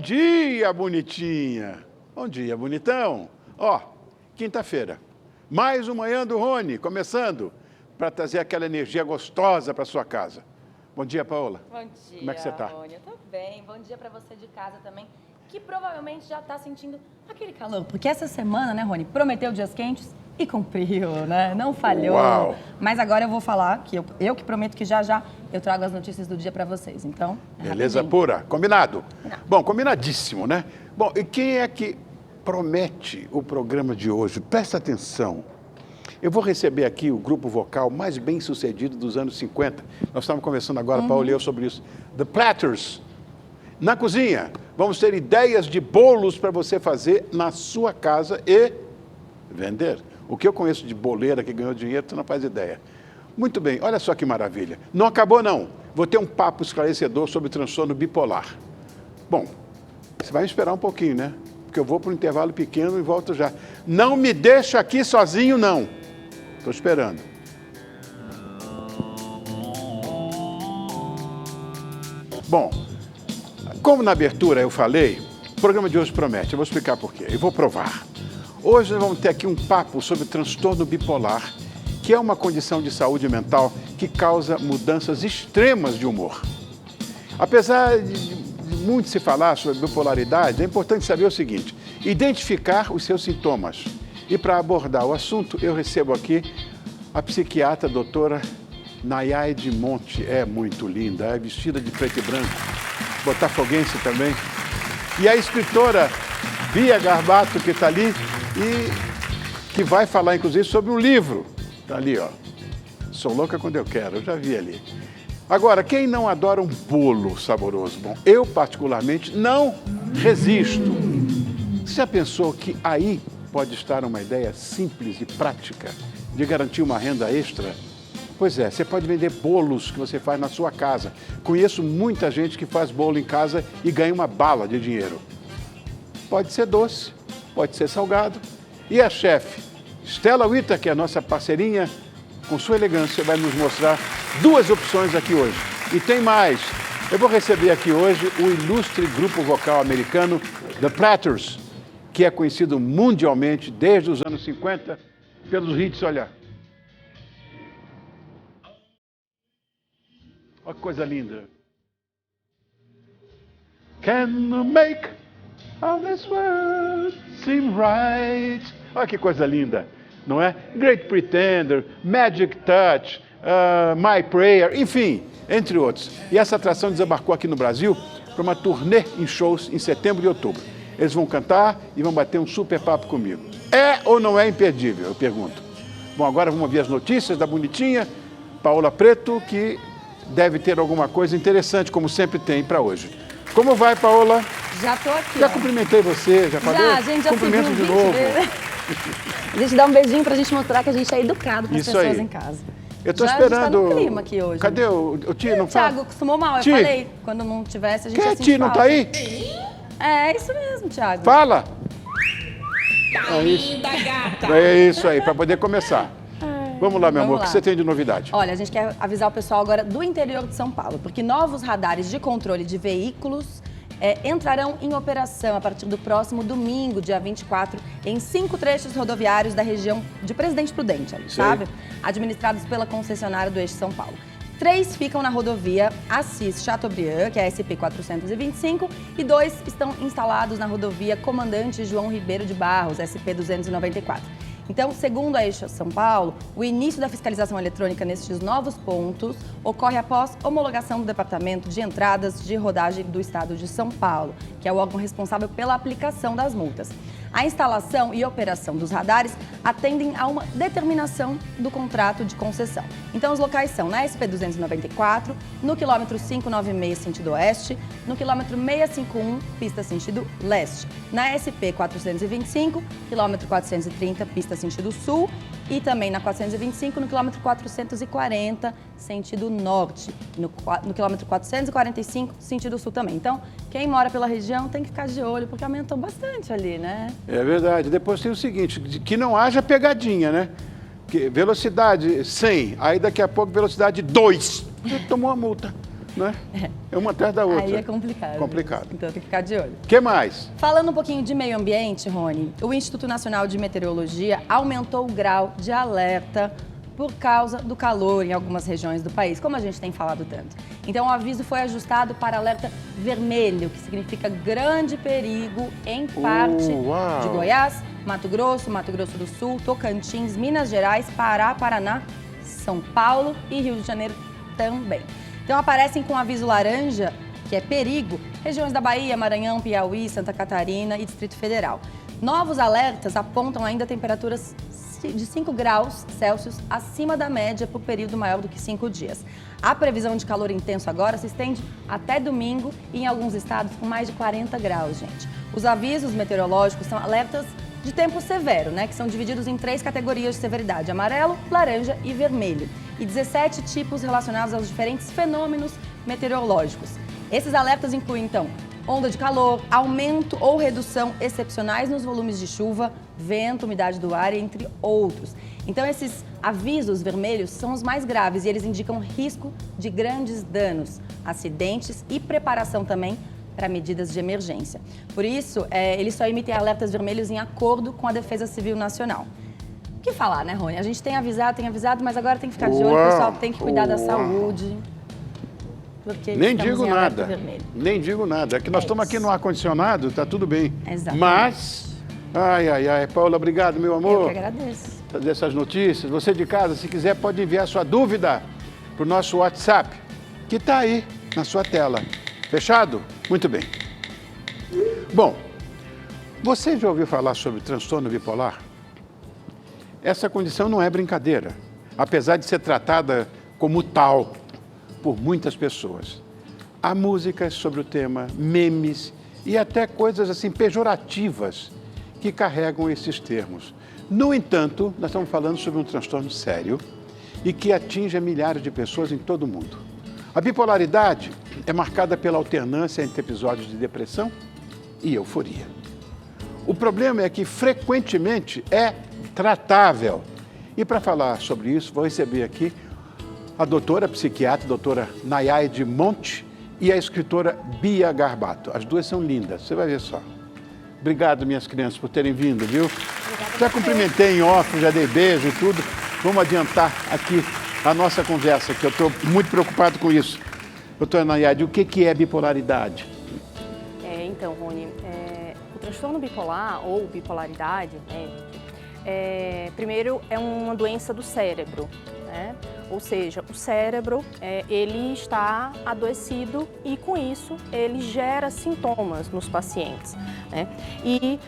dia, bonitinha. Bom dia, bonitão. Ó, quinta-feira. Mais um Manhã do Rony, começando, para trazer aquela energia gostosa para sua casa. Bom dia, Paola. Bom dia, como é que você está? Rony. Eu tô bem. Bom dia para você de casa também, que provavelmente já está sentindo aquele calor. Porque essa semana, né, Rony, prometeu dias quentes e cumpriu, né? Não falhou. Uau. Mas agora eu vou falar, que eu que prometo que já eu trago as notícias do dia para vocês. Então, Beleza rapidinho. pura? Combinado? Não. Bom, combinadíssimo, né? Bom, e quem é que promete o programa de hoje? Presta atenção. Eu vou receber aqui o grupo vocal mais bem sucedido dos anos 50. Nós estávamos conversando agora, Paulo e eu, sobre isso. The Platters. Na cozinha, vamos ter ideias de bolos para você fazer na sua casa e vender. O que eu conheço de boleira que ganhou dinheiro, tu não faz ideia. Muito bem, olha só que maravilha. Não acabou, não. Vou ter um papo esclarecedor sobre transtorno bipolar. Bom, você vai me esperar um pouquinho, né? Porque eu vou para um intervalo pequeno e volto já. Não me deixa aqui sozinho, não. Estou esperando. Bom, como na abertura eu falei, o programa de hoje promete. Eu vou explicar por quê. Eu vou provar. Hoje nós vamos ter aqui um papo sobre transtorno bipolar, que é uma condição de saúde mental que causa mudanças extremas de humor. Apesar de muito se falar sobre bipolaridade, é importante saber o seguinte: identificar os seus sintomas. E para abordar o assunto, eu recebo aqui a psiquiatra doutora Nayaide Monte. É muito linda, é vestida de preto e branco, botafoguense também. E a escritora Bia Garbato, que está ali, e que vai falar, inclusive, sobre um livro. Está ali, ó. Sou louca quando eu quero, eu já vi ali. Agora, quem não adora um bolo saboroso? Bom, eu, particularmente, não resisto. Você já pensou que aí pode estar uma ideia simples e prática de garantir uma renda extra? Pois é, você pode vender bolos que você faz na sua casa. Conheço muita gente que faz bolo em casa e ganha uma bala de dinheiro. Pode ser doce, pode ser salgado. E a chefe, Stella Witter, que é a nossa parceirinha, com sua elegância, vai nos mostrar duas opções aqui hoje. E tem mais. Eu vou receber aqui hoje o ilustre grupo vocal americano The Platters, que é conhecido mundialmente desde os anos 50 pelos hits, olha. Olha que coisa linda. Can make all this world seem right. Olha que coisa linda, não é? Great Pretender, Magic Touch, My Prayer, enfim, entre outros. E essa atração desembarcou aqui no Brasil para uma turnê em shows em setembro e outubro. Eles vão cantar e vão bater um super papo comigo. É ou não é imperdível, eu pergunto. Bom, agora vamos ver as notícias da bonitinha Paola Preto, que deve ter alguma coisa interessante, como sempre tem para hoje. Como vai, Paola? Já tô aqui. Já cumprimentei você, já falei? Já, a gente já Cumprimento se de viu novo. A gente dá um beijinho pra gente mostrar que a gente é educado com as Isso pessoas aí. em casa. Eu estou Já a gente esperando. tá no clima aqui hoje. Cadê o Ti? Não fala? Thiago, acostumou mal, eu Ti. falei. Quando não tivesse, a gente Quem é ia sentir Ti? Não falta. tá aí? É isso mesmo, Thiago. Fala! Tá linda, gata! É isso aí, para poder começar. Vamos lá, meu amor, o que você tem de novidade? Olha, a gente quer avisar o pessoal agora do interior de São Paulo, porque novos radares de controle de veículos entrarão em operação a partir do próximo domingo, dia 24, em 5 trechos rodoviários da região de Presidente Prudente, ali, sabe? Administrados pela concessionária do Eixo São Paulo. 3 ficam na rodovia Assis Chateaubriand, que é a SP-425, e 2 estão instalados na rodovia Comandante João Ribeiro de Barros, SP-294. Então, segundo a Eixo São Paulo, o início da fiscalização eletrônica nestes novos pontos ocorre após homologação do Departamento de Entradas de Rodagem do Estado de São Paulo, que é o órgão responsável pela aplicação das multas. A instalação e operação dos radares atendem a uma determinação do contrato de concessão. Então, os locais são na SP-294, no quilômetro 596, sentido oeste, no quilômetro 651, pista sentido leste, na SP-425, quilômetro 430, pista sentido sul, e também na 425, no quilômetro 440, sentido norte, no quilômetro 445, sentido sul também. Então, quem mora pela região tem que ficar de olho, porque aumentou bastante ali, né? É verdade. Depois tem o seguinte, que não haja pegadinha, né? Que velocidade 100, aí daqui a pouco velocidade 2. Você tomou a multa. né? É uma atrás da outra. Aí é complicado. Complicado. Então tem que ficar de olho. O que mais? Falando um pouquinho de meio ambiente, Rony, o Instituto Nacional de Meteorologia aumentou o grau de alerta por causa do calor em algumas regiões do país, como a gente tem falado tanto. Então, o aviso foi ajustado para alerta vermelho, que significa grande perigo em parte uau. de Goiás, Mato Grosso do Sul, Tocantins, Minas Gerais, Pará, Paraná, São Paulo e Rio de Janeiro também. Então, aparecem com aviso laranja, que é perigo, regiões da Bahia, Maranhão, Piauí, Santa Catarina e Distrito Federal. Novos alertas apontam ainda temperaturas de 5 graus Celsius acima da média por período maior do que 5 dias. A previsão de calor intenso agora se estende até domingo e em alguns estados com mais de 40 graus, gente. Os avisos meteorológicos são alertas de tempo severo, né, que são divididos em 3 categorias de severidade: amarelo, laranja e vermelho, e 17 tipos relacionados aos diferentes fenômenos meteorológicos. Esses alertas incluem, então, onda de calor, aumento ou redução excepcionais nos volumes de chuva, vento, umidade do ar, entre outros. Então, esses avisos vermelhos são os mais graves e eles indicam risco de grandes danos, acidentes e preparação também para medidas de emergência. Por isso, eles só emitem alertas vermelhos em acordo com a Defesa Civil Nacional. O que falar, né, Rony? A gente tem avisado, mas agora tem que ficar de olho, o pessoal tem que cuidar da saúde. Nem digo nada, nem digo nada. É que nós estamos aqui no ar-condicionado, tá tudo bem. Exatamente. Mas, ai, Paula, obrigado, meu amor. Eu que agradeço. Trazer essas notícias. Você de casa, se quiser, pode enviar sua dúvida para o nosso WhatsApp, que está aí na sua tela. Fechado? Muito bem. Bom, você já ouviu falar sobre transtorno bipolar? Essa condição não é brincadeira, apesar de ser tratada como tal por muitas pessoas. Há músicas sobre o tema, memes e até coisas assim pejorativas que carregam esses termos. No entanto, nós estamos falando sobre um transtorno sério e que atinge milhares de pessoas em todo o mundo. A bipolaridade é marcada pela alternância entre episódios de depressão e euforia. O problema é que frequentemente é tratável. E para falar sobre isso, vou receber aqui a doutora psiquiatra, doutora Nayaide Monte, e a escritora Bia Garbato. As duas são lindas, você vai ver só. Obrigado, minhas crianças, por terem vindo, viu? Já cumprimentei em off, já dei beijo e tudo. Vamos adiantar aqui a nossa conversa, que eu estou muito preocupado com isso. Doutora Nayaide, o que é bipolaridade? Então, Rony, o transtorno bipolar ou bipolaridade, primeiro é uma doença do cérebro, né? Ou seja, o cérebro, ele está adoecido e, com isso, ele gera sintomas nos pacientes, né? E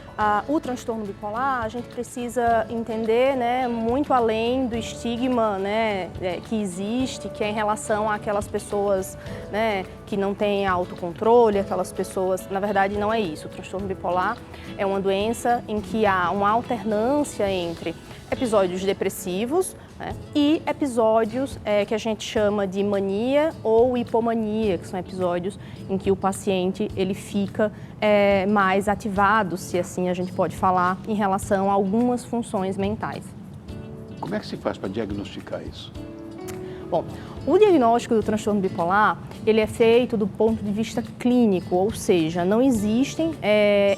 o transtorno bipolar, a gente precisa entender, né, muito além do estigma, né, que existe, que é em relação àquelas pessoas, né, que não têm autocontrole, aquelas pessoas... Na verdade, não é isso. O transtorno bipolar é uma doença em que há uma alternância entre episódios depressivos, né, e episódios que a gente chama de mania ou hipomania, que são episódios em que o paciente ele fica mais ativado, se assim a gente pode falar, em relação a algumas funções mentais. Como é que se faz para diagnosticar isso? Bom, o diagnóstico do transtorno bipolar, ele é feito do ponto de vista clínico, ou seja, não existem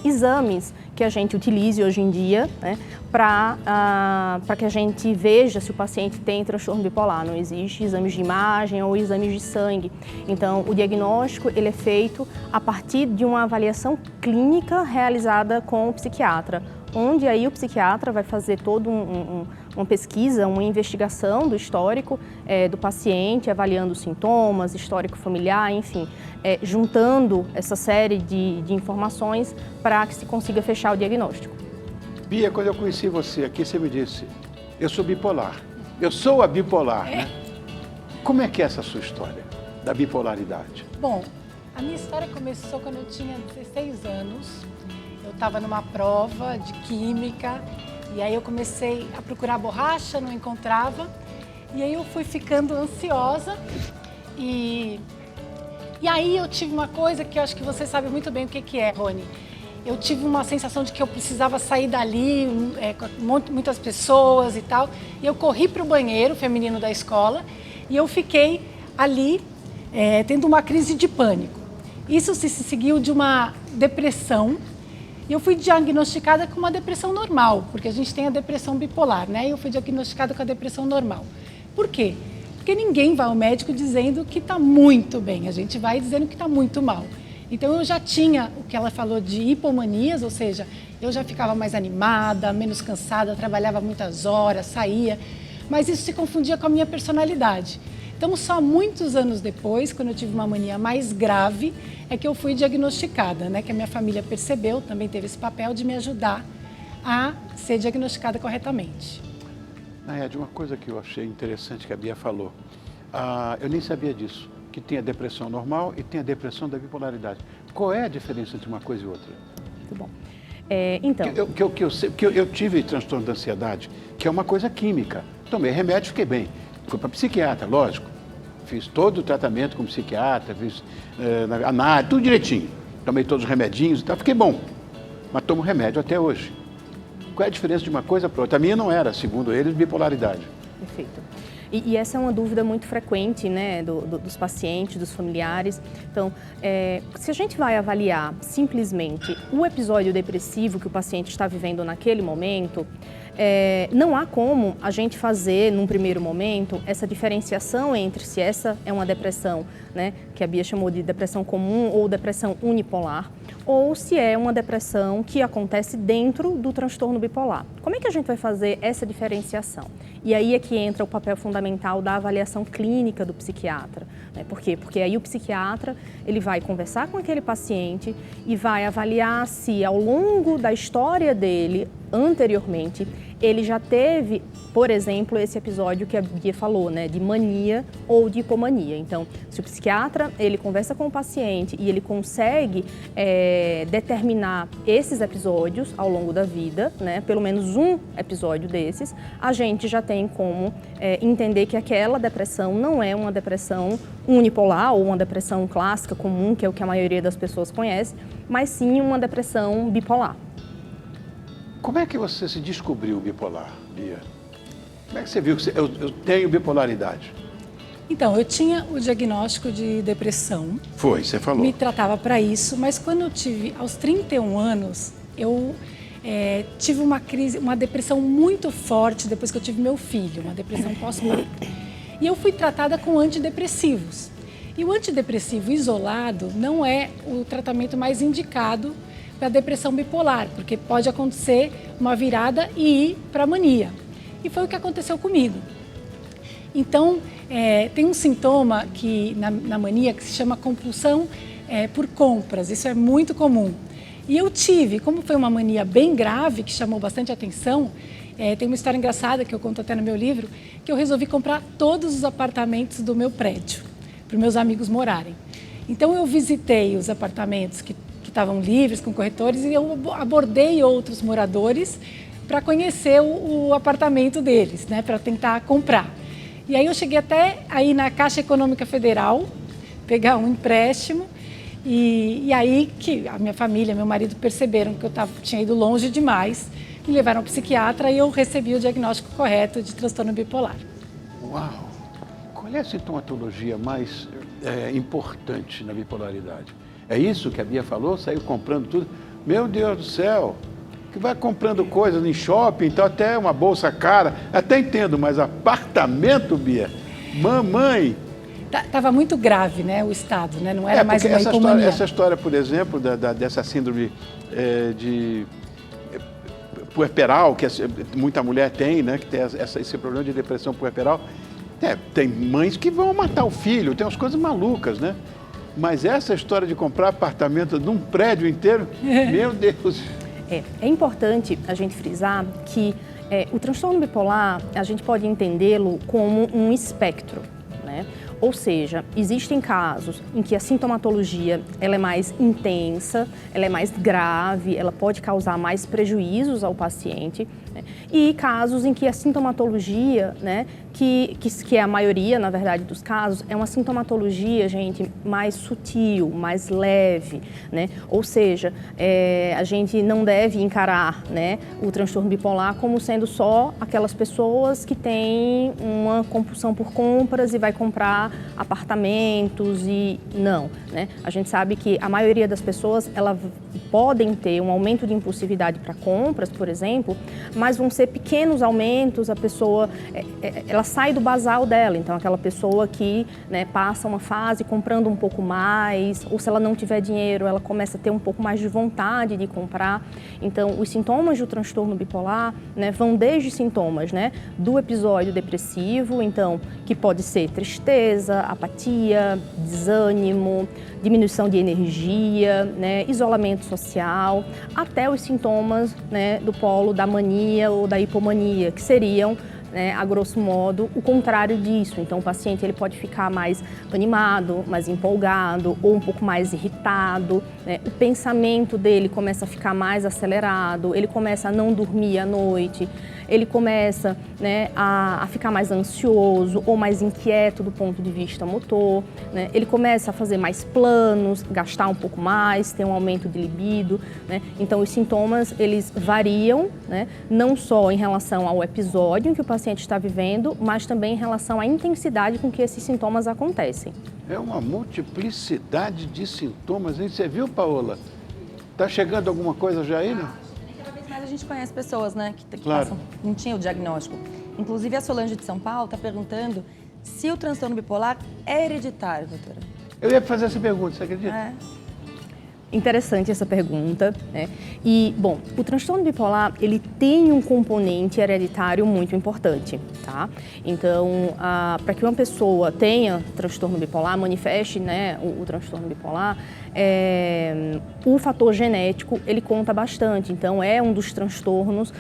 exames que a gente utilize hoje em dia, né, para que a gente veja se o paciente tem transtorno bipolar. Não existe exames de imagem ou exames de sangue. Então, o diagnóstico ele é feito a partir de uma avaliação clínica realizada com o psiquiatra, onde aí o psiquiatra vai fazer toda uma pesquisa, uma investigação do histórico do paciente, avaliando os sintomas, histórico familiar, enfim, juntando essa série de informações para que se consiga fechar o diagnóstico. Bia, quando eu conheci você aqui, você me disse, eu sou bipolar. Eu sou a bipolar, né? Como é que é essa sua história da bipolaridade? Bom, a minha história começou quando eu tinha 16 anos. Eu estava numa prova de química e aí eu comecei a procurar borracha, não encontrava. E aí eu fui ficando ansiosa e aí eu tive uma coisa que eu acho que você sabe muito bem o que é, Rony. Eu tive uma sensação de que eu precisava sair dali, com muitas pessoas e tal. E eu corri para o banheiro feminino da escola e eu fiquei ali tendo uma crise de pânico. Isso se seguiu de uma depressão. E eu fui diagnosticada com uma depressão normal, porque a gente tem a depressão bipolar, né? Eu fui diagnosticada com a depressão normal. Por quê? Porque ninguém vai ao médico dizendo que está muito bem, a gente vai dizendo que está muito mal. Então eu já tinha o que ela falou de hipomanias, ou seja, eu já ficava mais animada, menos cansada, trabalhava muitas horas, saía, mas isso se confundia com a minha personalidade. Então, só muitos anos depois, quando eu tive uma mania mais grave, é que eu fui diagnosticada, né? Que a minha família percebeu, também teve esse papel de me ajudar a ser diagnosticada corretamente. Nayade, uma coisa que eu achei interessante que a Bia falou, eu nem sabia disso, que tem a depressão normal e tem a depressão da bipolaridade. Qual é a diferença entre uma coisa e outra? Muito bom. Então... Eu tive transtorno de ansiedade, que é uma coisa química. Tomei remédio, fiquei bem. Fui para psiquiatra, lógico. Fiz todo o tratamento com psiquiatra, fiz análise, tudo direitinho. Tomei todos os remedinhos e tal, fiquei bom. Mas tomo remédio até hoje. Qual é a diferença de uma coisa para outra? A minha não era, segundo eles, bipolaridade. Perfeito. E essa é uma dúvida muito frequente, né, dos pacientes, dos familiares. Então, se a gente vai avaliar simplesmente o episódio depressivo que o paciente está vivendo naquele momento, não há como a gente fazer, num primeiro momento, essa diferenciação entre se essa é uma depressão, né, que a Bia chamou de depressão comum ou depressão unipolar, ou se é uma depressão que acontece dentro do transtorno bipolar. Como é que a gente vai fazer essa diferenciação? E aí é que entra o papel fundamental da avaliação clínica do psiquiatra. Né? Por quê? Porque aí o psiquiatra ele vai conversar com aquele paciente e vai avaliar se ao longo da história dele, anteriormente, ele já teve, por exemplo, esse episódio que a Bia falou, né, de mania ou de hipomania. Então, se o psiquiatra ele conversa com o paciente e ele consegue determinar esses episódios ao longo da vida, né, pelo menos um episódio desses, a gente já tem como entender que aquela depressão não é uma depressão unipolar ou uma depressão clássica comum, que é o que a maioria das pessoas conhece, mas sim uma depressão bipolar. Como é que você se descobriu bipolar, Bia? Como é que você viu que eu tenho bipolaridade? Então, eu tinha o diagnóstico de depressão. Foi, você falou. Me tratava para isso, mas quando eu tive, aos 31 anos, eu tive uma depressão muito forte depois que eu tive meu filho, uma depressão pós-parto. E eu fui tratada com antidepressivos. E o antidepressivo isolado não é o tratamento mais indicado para depressão bipolar, porque pode acontecer uma virada e ir para mania. E foi o que aconteceu comigo. Então, tem um sintoma que, na mania que se chama compulsão por compras. Isso é muito comum. E eu tive, como foi uma mania bem grave, que chamou bastante atenção, tem uma história engraçada que eu conto até no meu livro, que eu resolvi comprar todos os apartamentos do meu prédio, para os meus amigos morarem. Então, eu visitei os apartamentos que estavam livres com corretores e eu abordei outros moradores para conhecer o apartamento deles, né, para tentar comprar. E aí eu cheguei até aí na Caixa Econômica Federal, pegar um empréstimo e aí que a minha família, meu marido perceberam que eu tinha ido longe demais, me levaram ao psiquiatra e eu recebi o diagnóstico correto de transtorno bipolar. Uau! Qual é a sintomatologia mais importante na bipolaridade? É isso que a Bia falou? Saiu comprando tudo? Meu Deus do céu! Que vai comprando coisas em shopping, então até uma bolsa cara, até entendo, mas apartamento, Bia? Mamãe! Estava muito grave, né, o estado, né? Não era mais uma hipomania. Essa história, por exemplo, dessa síndrome de puerperal, que muita mulher tem, né, que tem esse problema de depressão puerperal, tem mães que vão matar o filho, tem umas coisas malucas, né? Mas essa história de comprar apartamento num prédio inteiro, meu Deus! É importante a gente frisar que o transtorno bipolar, a gente pode entendê-lo como um espectro, né? Ou seja, existem casos em que a sintomatologia ela é mais intensa, ela é mais grave, ela pode causar mais prejuízos ao paciente, né? E casos em que a sintomatologia, né, que é a maioria, na verdade, dos casos, é uma sintomatologia, gente, mais sutil, mais leve, né? Ou seja, a gente não deve encarar, né, o transtorno bipolar como sendo só aquelas pessoas que têm uma compulsão por compras e vai comprar apartamentos e não, né? A gente sabe que a maioria das pessoas, elas podem ter um aumento de impulsividade para compras, por exemplo, mas vão ser pequenos aumentos, a pessoa, ela sai do basal dela, então aquela pessoa que, né, passa uma fase comprando um pouco mais, ou se ela não tiver dinheiro, ela começa a ter um pouco mais de vontade de comprar. Então, os sintomas do transtorno bipolar, né, vão desde sintomas, né, do episódio depressivo, então, que pode ser tristeza, apatia, desânimo, diminuição de energia, né, isolamento social, até os sintomas, né, do polo da mania ou da hipomania, que seriam, né, a grosso modo, o contrário disso. Então, o paciente ele pode ficar mais animado, mais empolgado ou um pouco mais irritado, né? O pensamento dele começa a ficar mais acelerado, ele começa a não dormir à noite, ele começa, né, a ficar mais ansioso ou mais inquieto do ponto de vista motor, né? Ele começa a fazer mais planos, gastar um pouco mais, ter um aumento de libido, né? Então, os sintomas, eles variam, né, não só em relação ao episódio em que o paciente está vivendo, mas também em relação à intensidade com que esses sintomas acontecem. É uma multiplicidade de sintomas, hein? Você viu, Paola? Tá chegando alguma coisa já aí, não? Cada vez mais a gente conhece pessoas, né, que Claro. passam, não tinha o diagnóstico. Inclusive, a Solange de São Paulo está perguntando se o transtorno bipolar é hereditário, doutora. Eu ia fazer essa pergunta, você acredita? É. Interessante essa pergunta, né? E, bom, o transtorno bipolar, ele tem um componente hereditário muito importante, tá? Então, para que uma pessoa tenha transtorno bipolar, manifeste, né, o transtorno bipolar, o fator genético, ele conta bastante. Então, é um dos transtornos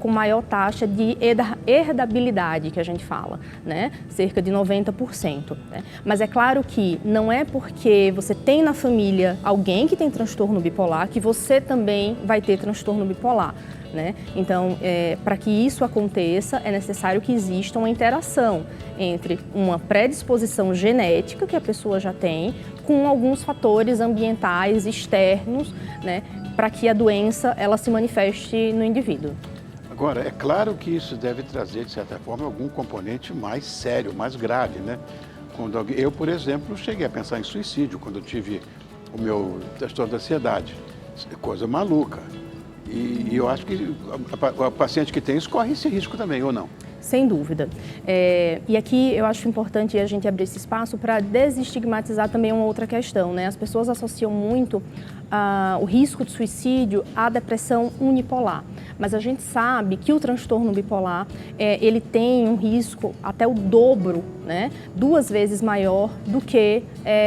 com maior taxa de herdabilidade, que a gente fala, né? Cerca de 90%. Né? Mas é claro que não é porque você tem na família alguém que tem transtorno bipolar que você também vai ter transtorno bipolar. Né? Então, para que isso aconteça, é necessário que exista uma interação entre uma predisposição genética que a pessoa já tem com alguns fatores ambientais externos, né, para que a doença ela se manifeste no indivíduo. Agora, é claro que isso deve trazer, de certa forma, algum componente mais sério, mais grave, né? Quando eu, por exemplo, cheguei a pensar em suicídio quando eu tive o meu transtorno de ansiedade. Coisa maluca. E eu acho que o paciente que tem isso corre esse risco também, ou não? Sem dúvida. E aqui eu acho importante a gente abrir esse espaço para desestigmatizar também uma outra questão, né? As pessoas associam muito o risco de suicídio à depressão unipolar. Mas a gente sabe que o transtorno bipolar, ele tem um risco até o dobro, né? 2 vezes maior do que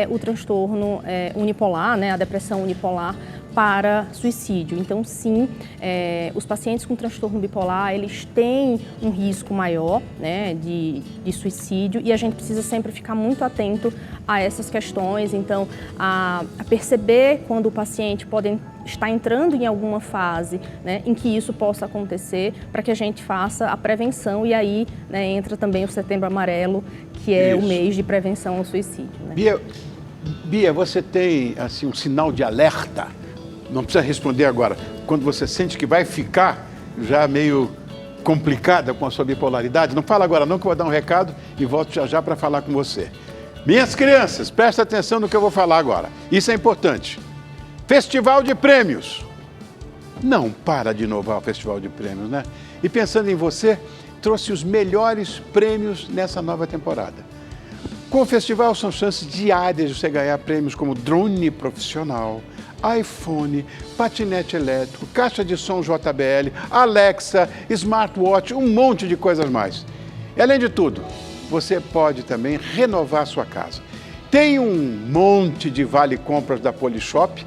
o transtorno unipolar, né? A depressão unipolar, para suicídio. Então, sim, os pacientes com transtorno bipolar, eles têm um risco maior, né, de suicídio, e a gente precisa sempre ficar muito atento a essas questões. Então, a perceber quando o paciente pode estar entrando em alguma fase, né, em que isso possa acontecer, para que a gente faça a prevenção, e aí, né, entra também o Setembro Amarelo, que é o mês de prevenção ao suicídio. Né? Bia, você tem assim, um sinal de alerta? Não precisa responder agora. Quando você sente que vai ficar já meio complicada com a sua bipolaridade, não fala agora não, que eu vou dar um recado e volto já já para falar com você. Minhas crianças, prestem atenção no que eu vou falar agora. Isso é importante. Festival de Prêmios. Não para de inovar o Festival de Prêmios, né? E pensando em você, trouxe os melhores prêmios nessa nova temporada. Com o festival são chances diárias de você ganhar prêmios como drone profissional, iPhone, patinete elétrico, caixa de som JBL, Alexa, smartwatch, um monte de coisas mais. E além de tudo, você pode também renovar a sua casa. Tem um monte de vale-compras da Polishop,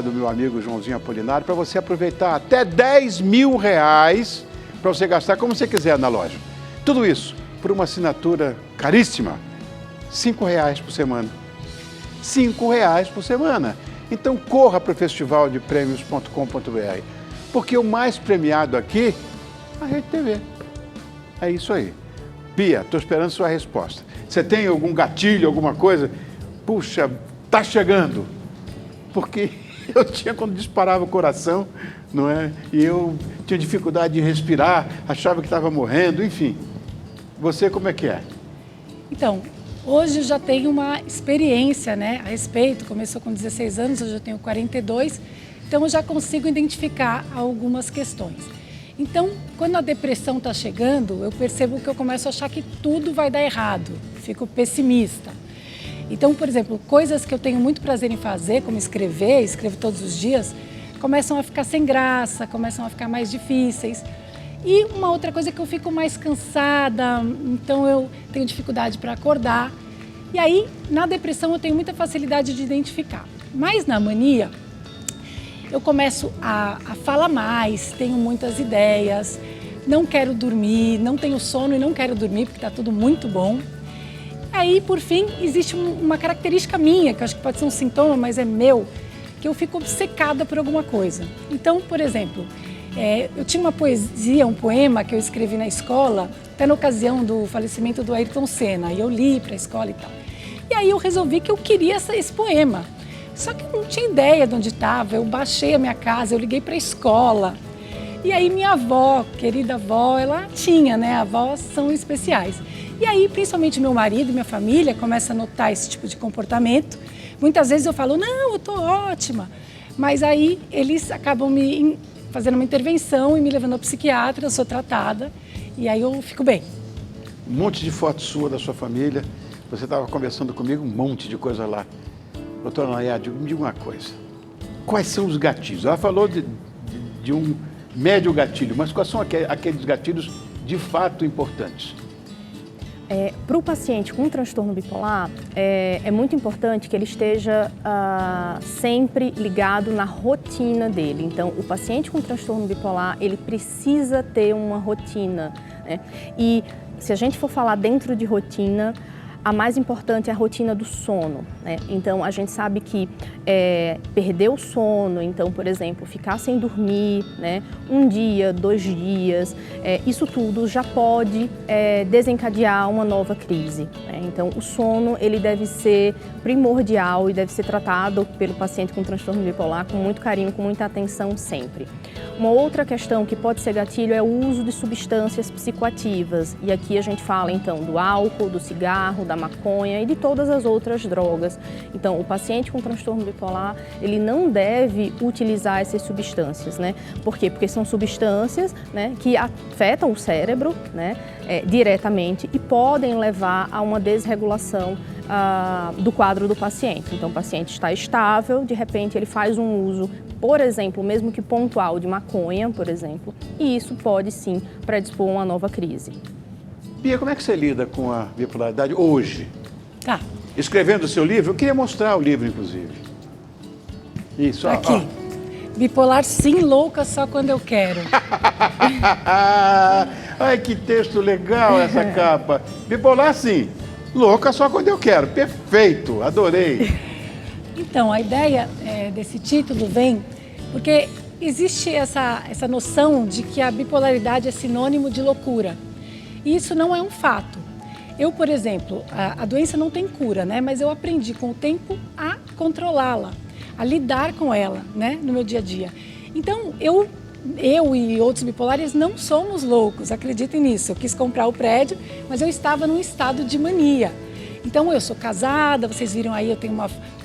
do meu amigo Joãozinho Apolinário, para você aproveitar até R$10.000 para você gastar como você quiser na loja. Tudo isso por uma assinatura caríssima, R$5 por semana. R$5 por semana. Então corra para o festivaldepremios.com.br, porque o mais premiado aqui, a Rede TV. É isso aí. Bia, estou esperando sua resposta. Você tem algum gatilho, alguma coisa? Puxa, tá chegando. Porque eu tinha quando disparava o coração, não é? E eu tinha dificuldade de respirar, achava que estava morrendo, enfim. Você como é que é? Então, Hoje eu já tenho uma experiência, né, a respeito. Começou com 16 anos, hoje eu tenho 42, então eu já consigo identificar algumas questões. Então, quando a depressão está chegando, eu percebo que eu começo a achar que tudo vai dar errado, fico pessimista. Então, por exemplo, coisas que eu tenho muito prazer em fazer, como escrever, escrevo todos os dias, começam a ficar sem graça, começam a ficar mais difíceis. E uma outra coisa é que eu fico mais cansada, então eu tenho dificuldade para acordar. E aí, na depressão, eu tenho muita facilidade de identificar. Mas na mania, eu começo a falar mais, tenho muitas ideias, não quero dormir, não tenho sono e não quero dormir porque está tudo muito bom. Aí, por fim, existe uma característica minha, que eu acho que pode ser um sintoma, mas é meu, que eu fico obcecada por alguma coisa. Então, por exemplo, eu tinha uma poesia, um poema que eu escrevi na escola, até na ocasião do falecimento do Ayrton Senna, e eu li para a escola e tal. E aí eu resolvi que eu queria esse poema. Só que eu não tinha ideia de onde estava, eu baixei a minha casa, eu liguei para a escola. E aí minha avó, querida avó, ela tinha, né? Avós são especiais. E aí, principalmente meu marido e minha família começam a notar esse tipo de comportamento. Muitas vezes eu falo, não, eu estou ótima. Mas aí eles acabam fazendo uma intervenção e me levando ao psiquiatra, eu sou tratada e aí eu fico bem. Um monte de fotos sua da sua família. Você estava conversando comigo, um monte de coisa lá. Doutora Nayade, me diga uma coisa. Quais são os gatilhos? Ela falou de um médio gatilho, mas quais são aqueles gatilhos de fato importantes? Para o paciente com transtorno bipolar, é muito importante que ele esteja sempre ligado na rotina dele. Então, o paciente com transtorno bipolar, ele precisa ter uma rotina, né? E se a gente for falar dentro de rotina, a mais importante é a rotina do sono, né? Então, a gente sabe que perder o sono, então, por exemplo, ficar sem dormir, né? 1 dia, 2 dias, isso tudo já pode desencadear uma nova crise, né? Então, o sono, ele deve ser primordial e deve ser tratado pelo paciente com transtorno bipolar com muito carinho, com muita atenção sempre. Uma outra questão que pode ser gatilho é o uso de substâncias psicoativas. E aqui a gente fala, então, do álcool, do cigarro, da maconha e de todas as outras drogas. Então, o paciente com transtorno bipolar, ele não deve utilizar essas substâncias, né? Por quê? Porque são substâncias, né, que afetam o cérebro, né, diretamente e podem levar a uma desregulação do quadro do paciente. Então, o paciente está estável, de repente ele faz um uso, por exemplo, mesmo que pontual, de maconha, por exemplo, e isso pode sim predispor a uma nova crise. Bia, como é que você lida com a bipolaridade hoje? Tá. Escrevendo o seu livro, eu queria mostrar o livro, inclusive. Isso, ó. Aqui. Bipolar sim, louca só quando eu quero. Ai, que texto legal essa capa. Bipolar sim, louca só quando eu quero. Perfeito, adorei. Então, a ideia desse título vem porque existe essa noção de que a bipolaridade é sinônimo de loucura. E isso não é um fato. Eu, por exemplo, a doença não tem cura, né? Mas eu aprendi com o tempo a controlá-la, a lidar com ela, né? No meu dia a dia. Então, eu e outros bipolares não somos loucos, acreditem nisso. Eu quis comprar o prédio, mas eu estava num estado de mania. Então, eu sou casada, vocês viram aí, eu tenho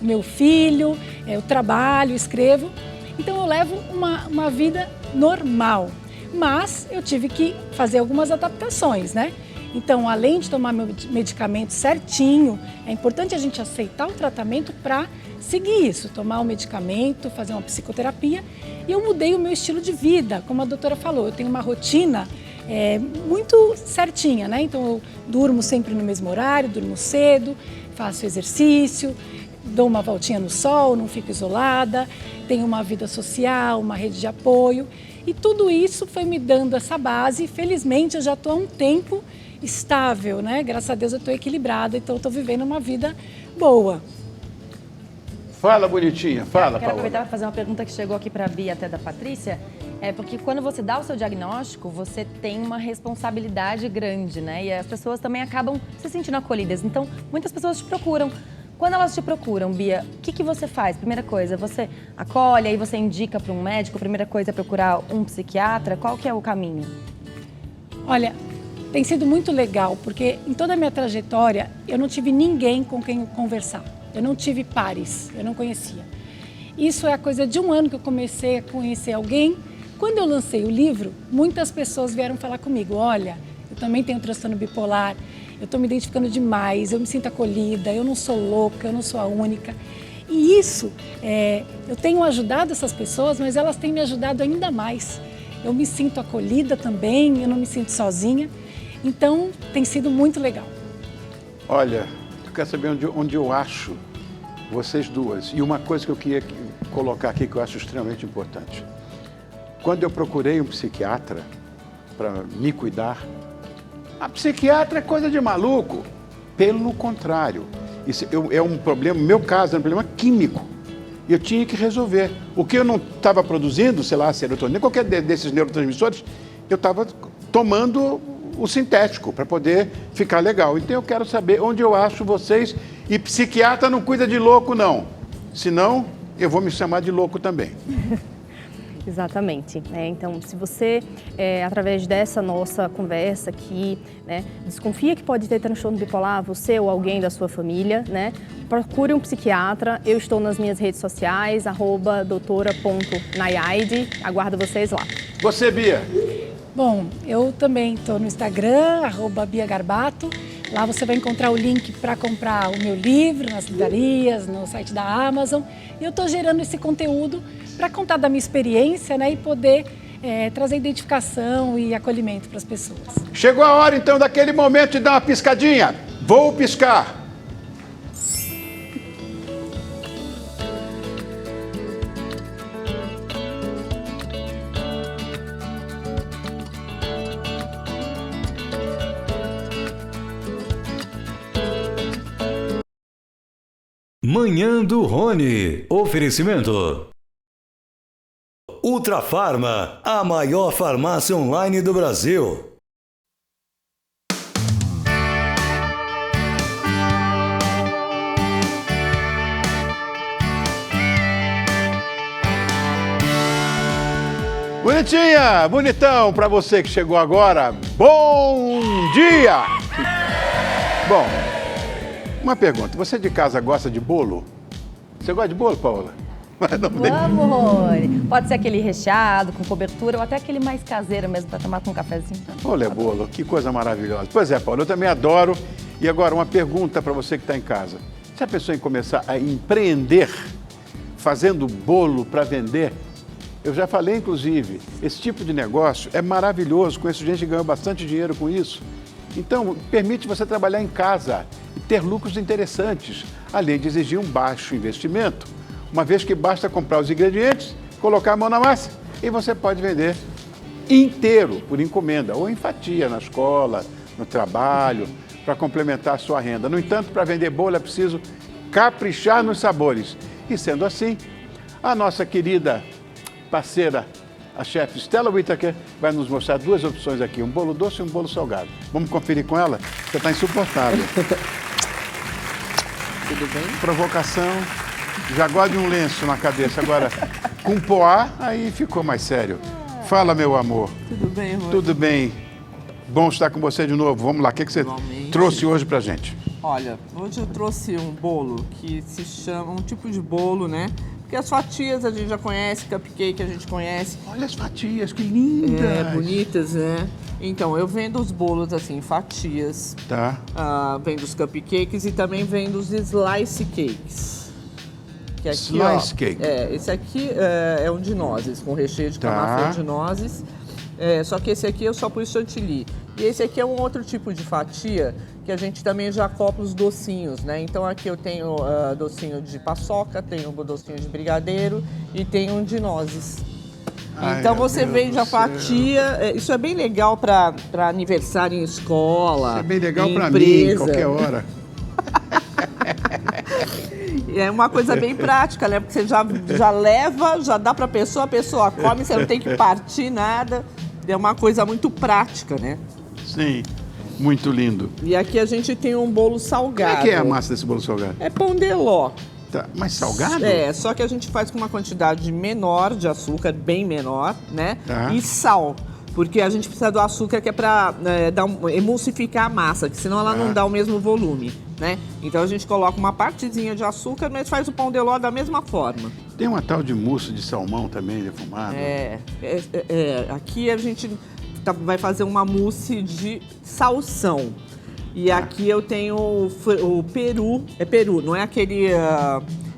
meu filho, eu trabalho, escrevo. Então, eu levo uma vida normal. Mas eu tive que fazer algumas adaptações, né? Então, além de tomar meu medicamento certinho, é importante a gente aceitar o tratamento para seguir isso, tomar o medicamento, fazer uma psicoterapia. E eu mudei o meu estilo de vida, como a doutora falou, eu tenho uma rotina muito certinha, né? Então, eu durmo sempre no mesmo horário, durmo cedo, faço exercício, dou uma voltinha no sol, não fico isolada, tenho uma vida social, uma rede de apoio. E tudo isso foi me dando essa base. Felizmente, eu já estou há um tempo estável, né? Graças a Deus eu estou equilibrada, então eu estou vivendo uma vida boa. Fala, bonitinha, fala, Quero Paola. aproveitar para fazer uma pergunta que chegou aqui para a Bia, até da Patrícia. Porque quando você dá o seu diagnóstico, você tem uma responsabilidade grande, né? E as pessoas também acabam se sentindo acolhidas. Então, muitas pessoas te procuram. Quando elas te procuram, Bia, o que você faz? Primeira coisa, você acolhe, aí você indica para um médico, primeira coisa é procurar um psiquiatra, qual que é o caminho? Olha, tem sido muito legal, porque em toda a minha trajetória eu não tive ninguém com quem conversar. Eu não tive pares, eu não conhecia. Isso é a coisa de 1 ano que eu comecei a conhecer alguém. Quando eu lancei o livro, muitas pessoas vieram falar comigo, olha, eu também tenho transtorno bipolar, eu estou me identificando demais, eu me sinto acolhida, eu não sou louca, eu não sou a única. E isso, eu tenho ajudado essas pessoas, mas elas têm me ajudado ainda mais. Eu me sinto acolhida também, eu não me sinto sozinha. Então, tem sido muito legal. Olha, eu quero saber onde eu acho vocês duas. E uma coisa que eu queria colocar aqui que eu acho extremamente importante. Quando eu procurei um psiquiatra para me cuidar, a psiquiatra é coisa de maluco. Pelo contrário, isso é um problema, no meu caso, é um problema químico. E eu tinha que resolver. O que eu não estava produzindo, sei lá, serotonina, qualquer desses neurotransmissores, eu estava tomando o sintético para poder ficar legal. Então eu quero saber onde eu acho vocês. E psiquiatra não cuida de louco, não. Senão, eu vou me chamar de louco também. Exatamente. Então, se você, através dessa nossa conversa aqui, desconfia que pode ter transtorno bipolar, você ou alguém da sua família, procure um psiquiatra. Eu estou nas minhas redes sociais, @doutora.nayaide. Aguardo vocês lá. Você, Bia? Bom, eu também estou no Instagram, @BiaGarbato. Lá você vai encontrar o link para comprar o meu livro nas livrarias, no site da Amazon. E eu estou gerando esse conteúdo para contar da minha experiência, e poder trazer identificação e acolhimento para as pessoas. Chegou a hora, então, daquele momento de dar uma piscadinha. Vou piscar. Manhã do Rony. Oferecimento Ultrafarma, a maior farmácia online do Brasil. Bonitinha, bonitão, para você que chegou agora, bom dia! Bom, uma pergunta, você de casa gosta de bolo? Você gosta de bolo, Paola? Vamos, Rony. Pode ser aquele recheado, com cobertura, ou até aquele mais caseiro mesmo, para tomar com um cafezinho. Olha, bolo, que coisa maravilhosa. Pois é, Paola, eu também adoro. E agora, uma pergunta para você que está em casa. Se a pessoa começar a empreender, fazendo bolo para vender, eu já falei, inclusive, esse tipo de negócio é maravilhoso. Conheço gente que ganhou bastante dinheiro com isso. Então, permite você trabalhar em casa e ter lucros interessantes, além de exigir um baixo investimento. Uma vez que basta comprar os ingredientes, colocar a mão na massa e você pode vender inteiro, por encomenda, ou em fatia, na escola, no trabalho, para complementar a sua renda. No entanto, para vender bolo é preciso caprichar nos sabores. E sendo assim, a nossa querida parceira, a chefe Stella Whittaker, vai nos mostrar duas opções aqui, um bolo doce e um bolo salgado. Vamos conferir com ela? Você está insuportável. Tudo bem? Provocação. Já gosto de um lenço na cabeça. Agora, com poá, aí ficou mais sério. Fala, meu amor. Tudo bem, Rony? Tudo bem. Bom estar com você de novo. Vamos lá, o que você trouxe hoje pra gente? Olha, hoje eu trouxe um bolo que se chama, um tipo de bolo, né? Porque as fatias a gente já conhece, cupcake a gente conhece. Olha as fatias, que lindas. É, bonitas, né? Então, eu vendo os bolos assim, fatias. Tá. Vendo os cupcakes e também vendo os slice cakes. Que aqui, Slice cake. Esse aqui é um de nozes, com recheio de Tá. camafeu de nozes. Só que esse aqui eu só pus chantilly. E esse aqui é um outro tipo de fatia que a gente também já acopla os docinhos, né? Então aqui eu tenho docinho de paçoca, tenho um docinho de brigadeiro e tenho um de nozes. Ai, Então meu você Deus vende do a céu. fatia, isso é bem legal para aniversário em escola. Isso é bem legal em pra mim, empresa. qualquer hora. É uma coisa bem prática, né? Porque você já leva, já dá pra pessoa, a pessoa come, você não tem que partir nada. É uma coisa muito prática, né? Sim, muito lindo. E aqui a gente tem um bolo Como salgado. é que é a massa desse bolo salgado? É pão de ló. Tá. Mas salgado? Só que a gente faz com uma quantidade menor de açúcar, bem menor, né? Tá. E sal. Porque a gente precisa do açúcar que é para emulsificar a massa, que senão ela não dá o mesmo volume, né? Então a gente coloca uma partezinha de açúcar, mas faz o pão de ló da mesma forma. Tem uma tal de mousse de salmão também, defumado. Aqui a gente vai fazer uma mousse de salsão. E aqui eu tenho o peru, é peru, não é aquele...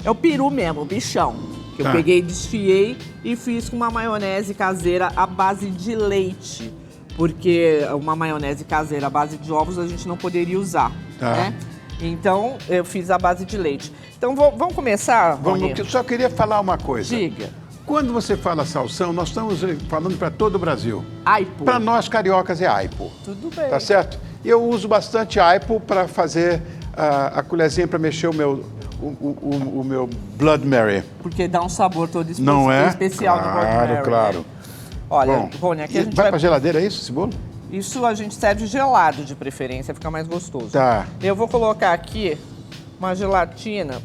é o peru mesmo, o bichão. Que eu peguei, desfiei e fiz com uma maionese caseira à base de leite. Porque uma maionese caseira à base de ovos a gente não poderia usar, né? Então, eu fiz à base de leite. Então, vamos começar, Rony? Eu só queria falar uma coisa. Diga. Quando você fala salsão, nós estamos falando para todo o Brasil. Aipo. Para nós, cariocas, é aipo. Tudo bem. Tá certo? Eu uso bastante aipo para fazer a colherzinha para mexer o meu Blood Mary. Porque dá um sabor todo Não é? especial no Blood Mary. Claro. Né? Olha, Bom, Rony, aqui a gente vai para geladeira, é isso, esse bolo? Isso a gente serve gelado de preferência, fica mais gostoso. Tá. Eu vou colocar aqui uma gelatina.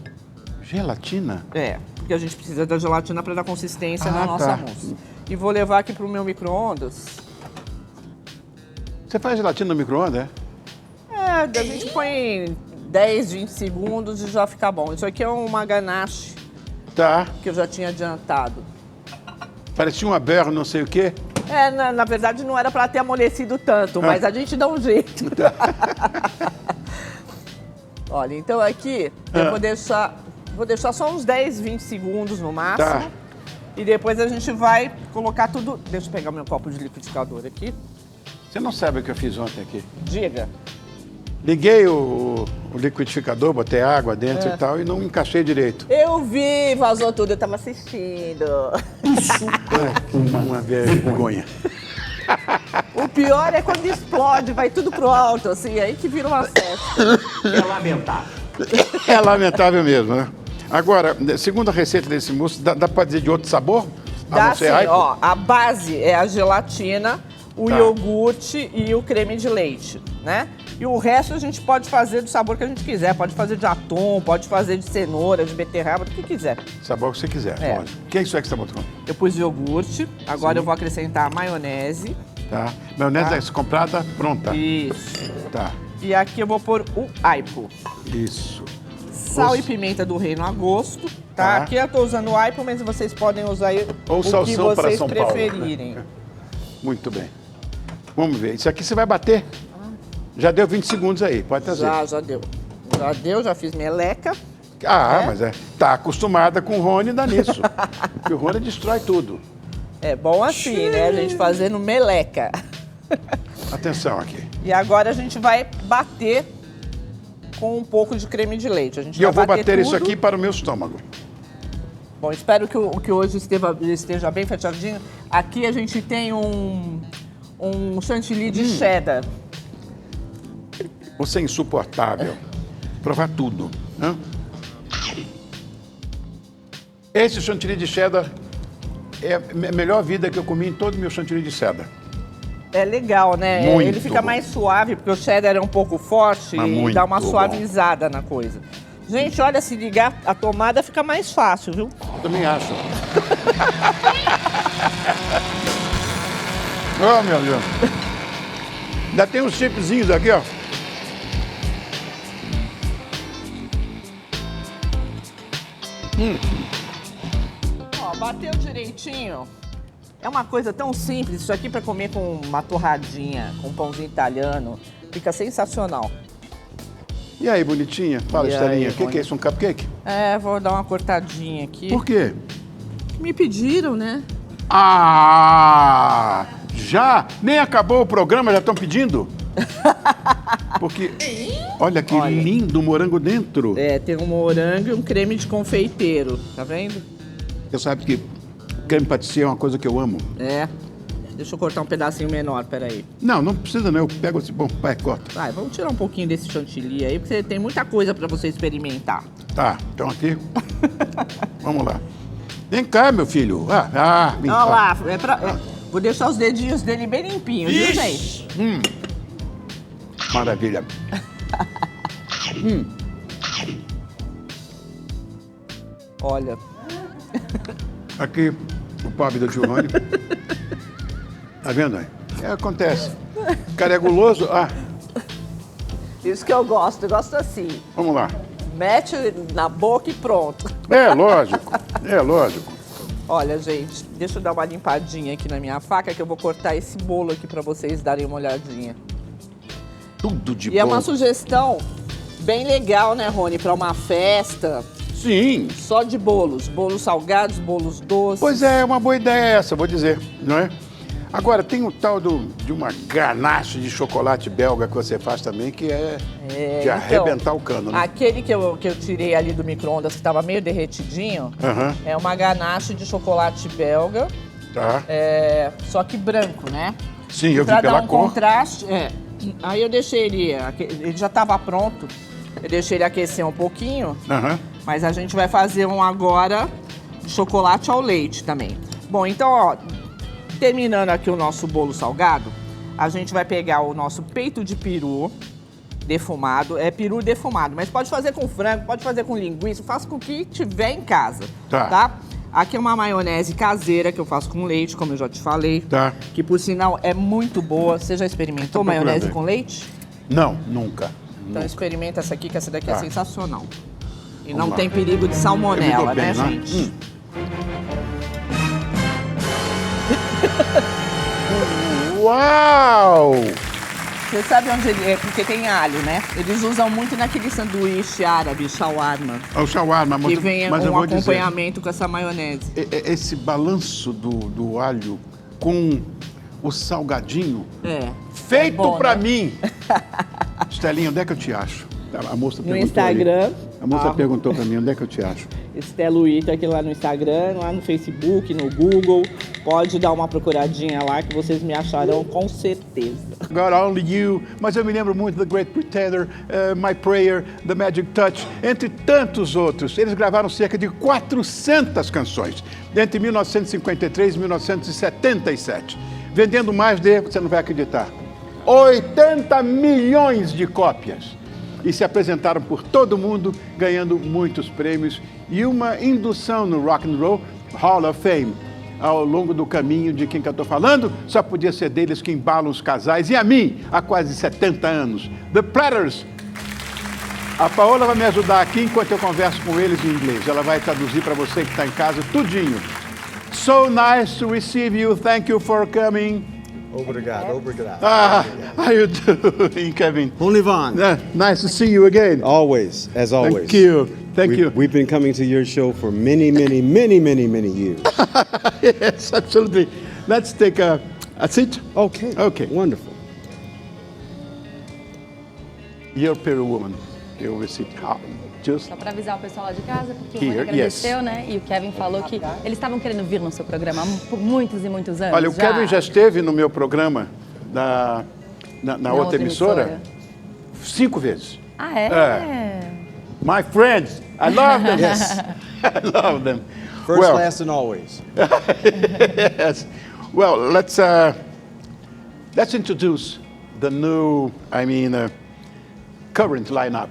Gelatina? Porque a gente precisa da gelatina para dar consistência na nossa mousse. E vou levar aqui pro meu micro-ondas. Você faz gelatina no micro-ondas, A gente põe 10, 20 segundos e já fica bom. Isso aqui é uma ganache Tá. que eu já tinha adiantado. Parecia uma berra, não sei o quê. Na verdade não era para ter amolecido tanto, mas a gente dá um jeito. Olha, então aqui eu vou deixar só uns 10, 20 segundos no máximo. Tá. E depois a gente vai colocar tudo... Deixa eu pegar meu copo de liquidificador aqui. Você não sabe o que eu fiz ontem aqui. Diga. Liguei o liquidificador, botei água dentro e tal, e não encaixei direito. Eu vi, vazou tudo, eu tava assistindo. Uma vergonha. O pior é quando explode, vai tudo pro alto, assim, aí que vira uma festa. É lamentável. É lamentável mesmo, né? Agora, segundo a receita desse mousse, dá pra dizer de outro sabor? Dá sim, aipo? ó, a base é a gelatina, o iogurte e o creme de leite, né? E o resto a gente pode fazer do sabor que a gente quiser. Pode fazer de atum, pode fazer de cenoura, de beterraba, do que quiser. Sabor que você quiser, lógico. O que é isso aí que você está botando? Eu pus iogurte, agora eu vou acrescentar a maionese. Tá. Maionese comprada, pronta. Isso. Tá. E aqui eu vou pôr o aipo. Isso. Sal e pimenta do reino a gosto, tá? Aqui eu tô usando o aipo, mas vocês podem usar ou o que salsão para vocês São Paulo, preferirem. né? Muito bem. Vamos ver. Isso aqui você vai bater? Já deu 20 segundos aí, pode trazer. Já deu. Já fiz meleca. Mas tá acostumada com o Rony, dá nisso. Porque o Rony destrói tudo. É bom assim, né? A gente fazendo meleca. Atenção aqui. E agora a gente vai bater com um pouco de creme de leite. A gente E eu vou bater tudo. isso aqui para o meu estômago. Bom, espero que hoje esteja bem fechadinho. Aqui a gente tem um chantilly de cheddar. Você é insuportável. Provar tudo. Né? Esse chantilly de cheddar é a melhor vida que eu comi em todo o meu chantilly de cheddar. É legal, né? Muito Ele fica bom. mais suave, porque o cheddar é um pouco forte e dá uma muito suavizada na coisa. Gente, olha, se ligar a tomada fica mais fácil, viu? Eu também acho. Oh, meu Deus. Ainda tem uns chipzinhos aqui, ó. Ó, bateu direitinho. É uma coisa tão simples. Isso aqui para comer com uma torradinha, com um pãozinho italiano, fica sensacional. E aí, bonitinha? Fala, E Estelinha. aí, O que é isso? Um cupcake? Vou dar uma cortadinha aqui. Por quê? Me pediram, né? Ah! Já? Nem acabou o programa, já estão pedindo? Porque, olha que lindo morango dentro. Tem um morango e um creme de confeiteiro, tá vendo? Você sabe que creme patissier é uma coisa que eu amo. Deixa eu cortar um pedacinho menor, peraí. Não precisa não, eu pego esse... Bom, vai, corta. Vai, vamos tirar um pouquinho desse chantilly aí, porque tem muita coisa pra você experimentar. Tá, então aqui. Vamos lá. Vem cá, meu filho. Vem Olha cá. lá, vou deixar os dedinhos dele bem limpinhos, viu, gente? Maravilha. Olha. Aqui, o pobre do tio Rony. Tá vendo aí? Acontece. O cara é guloso. Ah, Isso que eu gosto assim. vamos lá. Mete na boca e pronto. É lógico, é lógico. Olha, gente, deixa eu dar uma limpadinha aqui na minha faca que eu vou cortar esse bolo aqui pra vocês darem uma olhadinha. Tudo de E é bom. uma sugestão bem legal, né, Rony, pra uma festa, Sim. só de bolos. Bolos salgados, bolos doces. Pois é uma boa ideia essa, vou dizer, não é? Agora, tem o tal de uma ganache de chocolate belga que você faz também, que é de então, arrebentar o cano, né? Aquele que eu tirei ali do micro-ondas, que estava meio derretidinho, Aham. é uma ganache de chocolate belga, Tá. só que branco, né? Sim, eu vi Pra pela dar um cor. contraste, Aí eu deixei ele já estava pronto, eu deixei ele aquecer um pouquinho, Aham. mas a gente vai fazer um agora de chocolate ao leite também. Bom, então, ó, terminando aqui o nosso bolo salgado, a gente vai pegar o nosso peito de peru defumado, é peru defumado, mas pode fazer com frango, pode fazer com linguiça, faça com o que tiver em casa, Tá. Aqui é uma maionese caseira que eu faço com leite, como eu já te falei, Tá. que por sinal é muito boa. Você já experimentou Tô procurando maionese aí. com leite? Não, nunca. Então experimenta essa aqui, que essa daqui é Tá. sensacional. E Vamos não lá. tem perigo de Eu me salmonela, dou bem, né, né? gente? Uau! Você sabe onde ele é? Porque tem alho, né? Eles usam muito naquele sanduíche árabe, shawarma, É o shawarma, que vem mas eu um vou dizer, acompanhamento com essa maionese. esse balanço do alho com o salgadinho, feito bom, pra né? mim. Estelinha, onde é que eu te acho? A moça No perguntou Instagram. aí. A moça Ah. perguntou pra mim, onde é que eu te acho? Estelo Ita aqui lá no Instagram, lá no Facebook, no Google. Pode dar uma procuradinha lá que vocês me acharão com certeza. God Only You, mas eu me lembro muito The Great Pretender, My Prayer, The Magic Touch, entre tantos outros. Eles gravaram cerca de 400 canções, entre 1953 e 1977, vendendo mais de, você não vai acreditar, 80 milhões de cópias. E se apresentaram por todo mundo, ganhando muitos prêmios e uma indução no Rock and Roll Hall of Fame. Ao longo do caminho de quem que eu estou falando, só podia ser deles que embalam os casais. E a mim, há quase 70 anos. The Platters. A Paola vai me ajudar aqui enquanto eu converso com eles em inglês. Ela vai traduzir para você que está em casa tudinho. So nice to receive you. Thank you for coming. Obrigado, obrigado. How you doing, Kevin? Bonivan. Nice to see you again. Always, as always. Thank you. Thank you. We've been coming to your show for many, many, many, many, many years. Yes, absolutely. Let's take a seat. Okay. Okay. Wonderful. You're Peru woman. You will sit just. Só para avisar o pessoal lá de casa, porque o Here, Rony agradeceu, yes. né? E o Kevin falou que eles estavam querendo vir no seu programa por muitos e muitos anos. Olha, o Kevin já esteve no meu programa na outra emissora 5 vezes. Ah, é? My friends, I love them. Yes. I love them. First, well, last, and always. yes. Well, let's introduce the new, current lineup.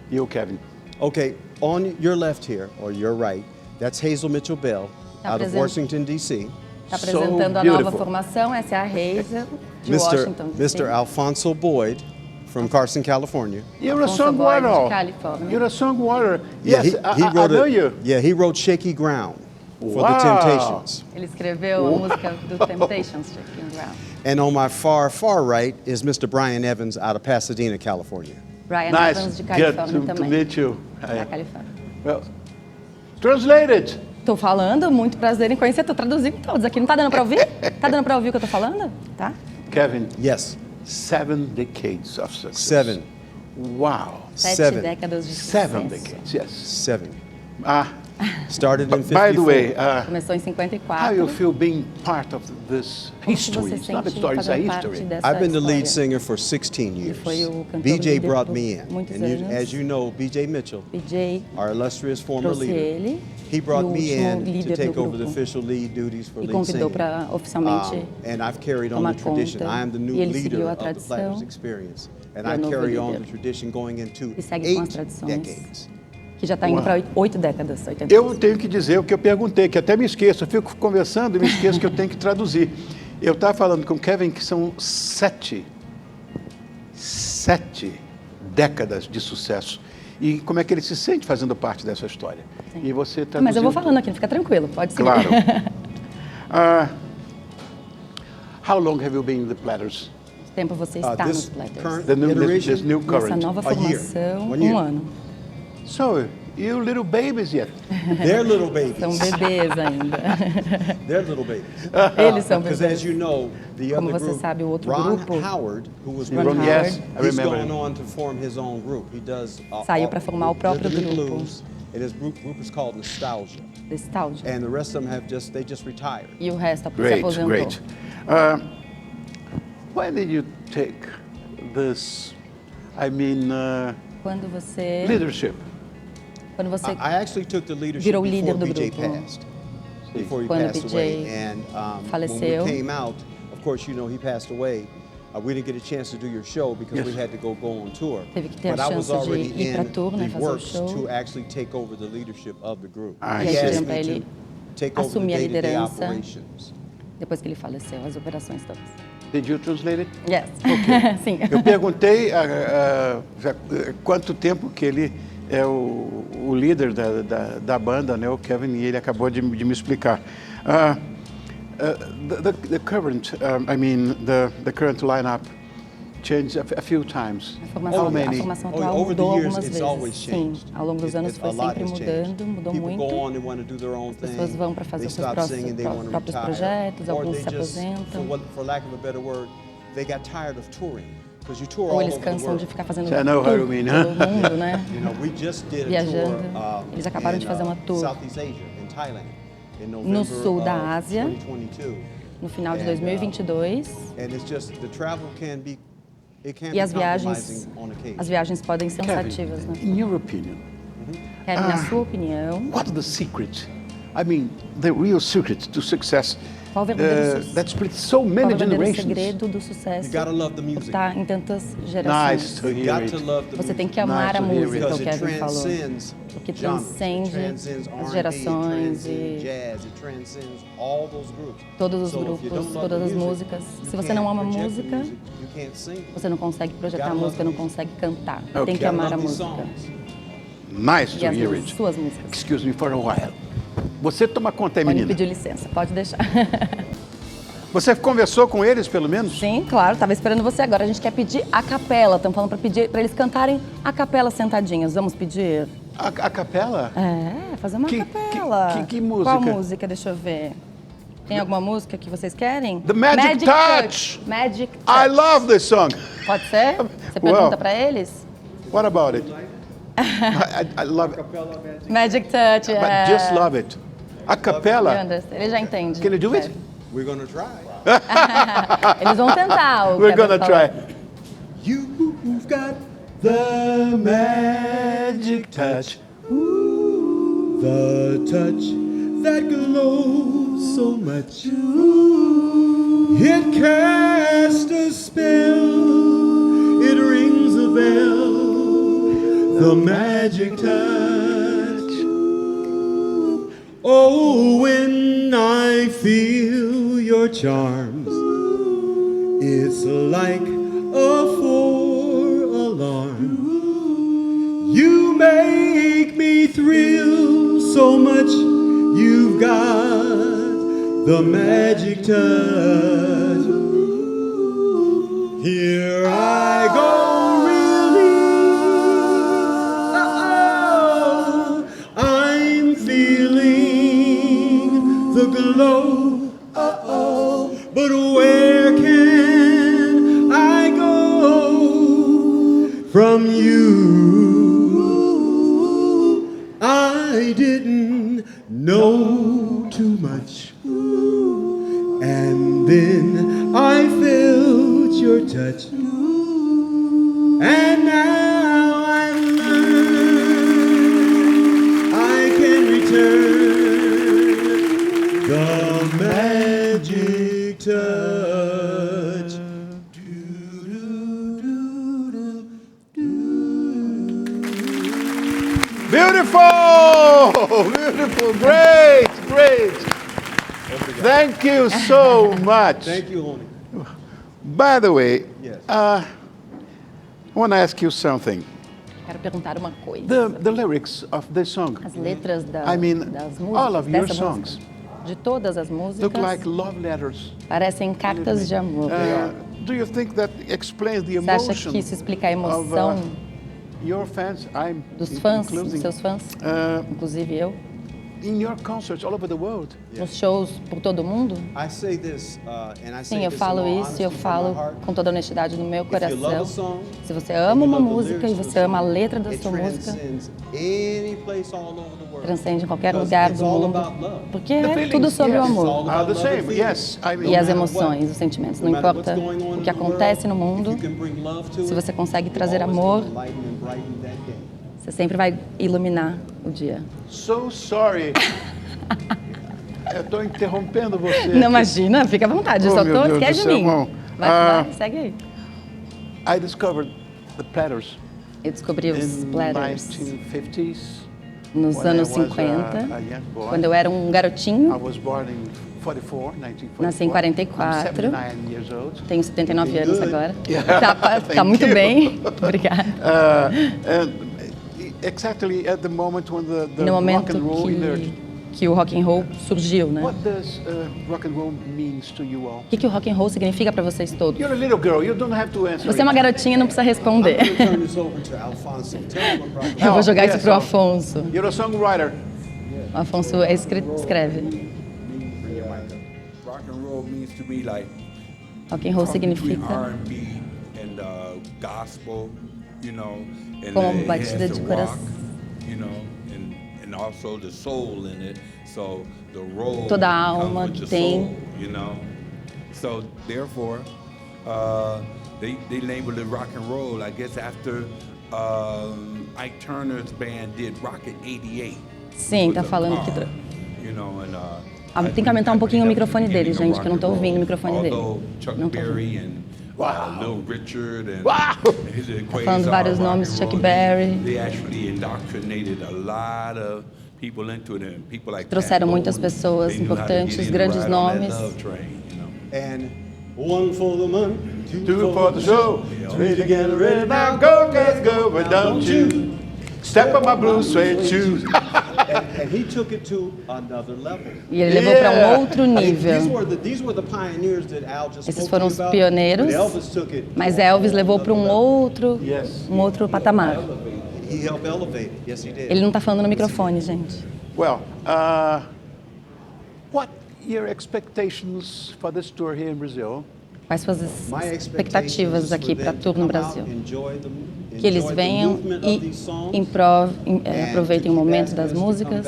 You, Kevin. Okay, on your left here, or your right, that's Hazel Mitchell Bell out of Washington, D.C. Está apresentando a nova formação, essa é a Hazel de Washington, D.C. Mr. Alfonso Boyd from Carson, California. You're a Alfonso Boyd de songwriter. Califórnia. You're a songwriter. Yeah, Yes, I know you. Yeah, he wrote Shaky Ground for Wow. the Temptations. Ele escreveu a música do Temptations, Shaking Ground. And on my far, far right is Mr. Brian Evans out of Pasadena, California. Brian Nice. Evans de Good Califórnia to também. meet you. Da Califórnia. Well, translate it. Tô falando, muito prazer em conhecer, tô traduzindo todos aqui. Não tá dando pra ouvir? Tá dando pra ouvir o que eu tô falando? Tá? Kevin, Yes, 7 decades of success. 7. Wow. 7 décadas de sucesso. 7 decades, yes. 7. By Started in the 54. way, Começou em how 54. you feel being part of this Como que history? você It's not a sente story, it's a fazendo parte history. dessa I've been the lead história? singer for 16 years. foi o cantor BJ líder brought por me in. muitos And anos. as you know, BJ Mitchell, BJ our illustrious former trouxe leader, ele, he brought o me último in to líder take do over the grupo, official lead duties for e lead convidou singing. para oficialmente And I've carried on tomar the tradition. conta. I am the new E ele leader seguiu a of the tradição. Platters Experience. And e é I o novo carry on líder. the tradition going into E segue com as 8 tradições. decades. que já está indo para 8 décadas, 80 Eu tenho que dizer o que eu perguntei, que até me esqueço. Eu fico conversando e me esqueço que eu tenho que traduzir. Eu estava falando com o Kevin que são 7 décadas de sucesso. E como é que ele se sente fazendo parte dessa história? Sim. E você está Mas eu vou falando aqui, fica tranquilo, pode seguir. Claro. How long have you been in the Platters? Quanto tempo você está nos This Platters? current The new, iteration, this new Essa current. nova A year. formação, 1 year. ano. So, you little babies yet? they're little babies. São bebês ainda. They're little babies. Eles são Because bebês. as you know, the Como other você group, sabe, o outro Ron grupo, Howard, who was Ron with Howard, Yes, I he's remember. gone on to form his own group. He does Saiu para formar o próprio rhythm and grupo. blues, and his group is called Nostalgia. Nostalgia. And the rest of them they just retired. E o resto se Great, aposentou. great. When did you take this, Quando você leadership? I actually took the leadership Virou before líder do BJ grupo. passed. Before he Quando passed BJ away, and when faleceu. we came out, of course, you know he passed away. We didn't get a chance to do your show because we had to go on tour. Teve que ter But a I was chance de already ir pra in tour, né, the fazer o works show. to actually take over the leadership of the group. Ah, E aí sim. pediram asked para me ele to take over the assumir a day-to-day liderança operations. depois que ele faleceu, as operações todas. Did you translate it? Yes. Sim. Eu perguntei quanto tempo que ele é o líder da banda, né, o Kevin, e ele acabou de me explicar. The current, the current lineup changed a few times. A How formação many? atual Over the mudou years, algumas it's vezes. always Sim, changed. ao longo dos anos foi A lot sempre has mudando, changed. mudou People muito. go on, they want to do their own As thing. pessoas vão para fazer They os seus stop singing, they want to próprios retire. projetos, Or alguns they se just, aposentam. for lack of a better word, they got tired of touring. Because you tour Ou all eles over the cansam world. de ficar fazendo I know how you tour mean, pelo huh? mundo, né? You know, we just did a Viajando. tour Eles acabaram de fazer uma tour Southeast Asia, in Thailand, in November no sul da of Ásia, 2022. no final de And, 2022. And it's just, the travel can be, it can E be as compromising on occasion. viagens podem ser Kevin, cansativas, né? in your opinion, Kevin, na sua opinião, what's the secret? The real secret to success qual o verdadeiro sucesso? that splits so Qual o many verdadeiro generations. segredo do sucesso You gotta love the music. está em tantas Nice gerações? to You hear got to it. love the Você tem music. que amar Nice a to hear it. música, o Because it Kevin falou. transcends Porque genres. transcende It transcends as R&B, gerações it e transcends jazz, it transcends all those groups. todos os So if you grupos, don't love todas the as music, músicas. you Se você can't não ama a project the música, music, you can't sing. você não consegue projetar a Gotta love música, não the music. consegue cantar. Okay. Tem que Gotta amar a love these música. songs. Nice E to as hear it. suas músicas. Excuse me for a while. Você toma conta aí, Tony menina. pediu licença, pode deixar. Você conversou com eles, pelo menos? Sim, claro, estava esperando você agora. A gente quer pedir a capela. Estamos falando para pedir para eles cantarem a capela sentadinhos. Vamos pedir? A capela? É, fazer uma Que- capela. que música? Qual música? Deixa eu ver. Tem alguma música que vocês querem? The Magic Touch. Magic Touch. I love this song. Pode ser? Você Well. pergunta para eles? What about it? I love it. Magic Touch, But é. just love it. A capela? Ele já entende. Can you do it? We're gonna try. Eles vão tentar. o We're Kevin gonna falou. try. You've got the magic touch. The touch that glows so much. It casts a spell. It rings a bell. The magic touch. Oh, when I feel your charms, it's like a four-alarm. You make me thrill so much. You've got the magic touch. Here I go, really. I'm feeling the glow. But where can I go from you? I didn't know too much. And then I felt your touch. And now I've learned I can return the magic touch. Beautiful! Beautiful! Great! Great! Thank you so much. Thank you, Rony. By the way, Yes. I want to ask you something. Quero perguntar uma coisa. The lyrics of this song, As letras I mean, das músicas, all of your dessa songs música, de todas as músicas, look like love letters. parecem cartas de amor. Do you think that explains the Você acha emotion que isso explica a of emoção your fans? I'm dos fãs, dos including, seus fãs, inclusive eu, in your concerts all over the world? nos shows por todo mundo? I say this, and I say Sim, eu this in falo all isso e eu honesty from my falo heart. com toda honestidade no meu If you love a coração. song, Se você ama uma you love the música e lyrics of você the ama a song, letra da it sua música, transcends any place all over the world. transcende em qualquer Because lugar it's do all mundo, about love. porque é tudo sobre o yes, amor. all Are the about love and same, feeling. yes. I mean, E as matter emoções, what. os sentimentos. No Não matter what's importa going on o in que the acontece no world, mundo, if you can bring love to se it, você consegue you're trazer always amor, gonna lighten and brighten that day. você sempre vai iluminar o dia. so sorry. Eu estou interrompendo você. Não, imagina, fica à vontade, Oh, só meu Deus do esquece de céu, mim. irmão. Vai, segue aí. I discovered the platters Eu descobri os in platters 1950s. nos when anos I was 50, a young boy. quando eu era um garotinho. I was born in 1944. Nasci em 44. I'm 79 years old. Tenho 79 anos agora. Yeah. Tá Thank muito you. bem. Obrigada. And exactly at the moment when the E no rock momento and roll emerged. que o rock and roll surgiu, né? What does rock and roll means to you all? O que o rock and roll significa para vocês todos? You're a little girl. You don't have to answer. Você é uma it. garotinha, não precisa responder. I'm gonna turn this over to Alfonso. Tell him about rock and Eu vou jogar yes, isso pro oh. Afonso. You're a songwriter. O Afonso escreve. Rock and roll means to me like Rock and roll between significa R&B and gospel, you know, and Como it has batida the de rock, coração. you know, and also the soul in it. So the roll Toda a comes alma with the tem. soul, you know. So therefore, they labeled it rock and roll. I guess after Ike Turner's band did Rocket 88. Sim, tá with a falando que... car, you know, and, tem que aumentar um pouquinho o microfone dele, gente, que eu não tô ouvindo o microfone dele. Although Chuck Não tô Berry and Little Richard and his falando vários nomes, Chuck Berry. They actually indoctrinated a lot of people into it, and people like Trouxeram Pat muitas Boone, pessoas they knew how to importantes, get in grandes and ride on that nomes. love train, you know. And one for the money, Two for the show, three to get ready. Now go, let's go, but don't you step on my blue suede shoes. and he took it to another level. E ele levou para um outro These nível. were the pioneers that Al just Esses spoke foram to os you about, pioneiros, but Elvis took it mas Elvis levou para um outro Yes. patamar. He helped elevate it. Yes, he did. Ele não tá falando no microfone, gente. Well, what your expectations for this tour here in Brazil? Quais suas My expectativas aqui para a them tour to no come out, Brasil? enjoy them, Que eles enjoy the venham movement e of these songs, aproveitem o momento das músicas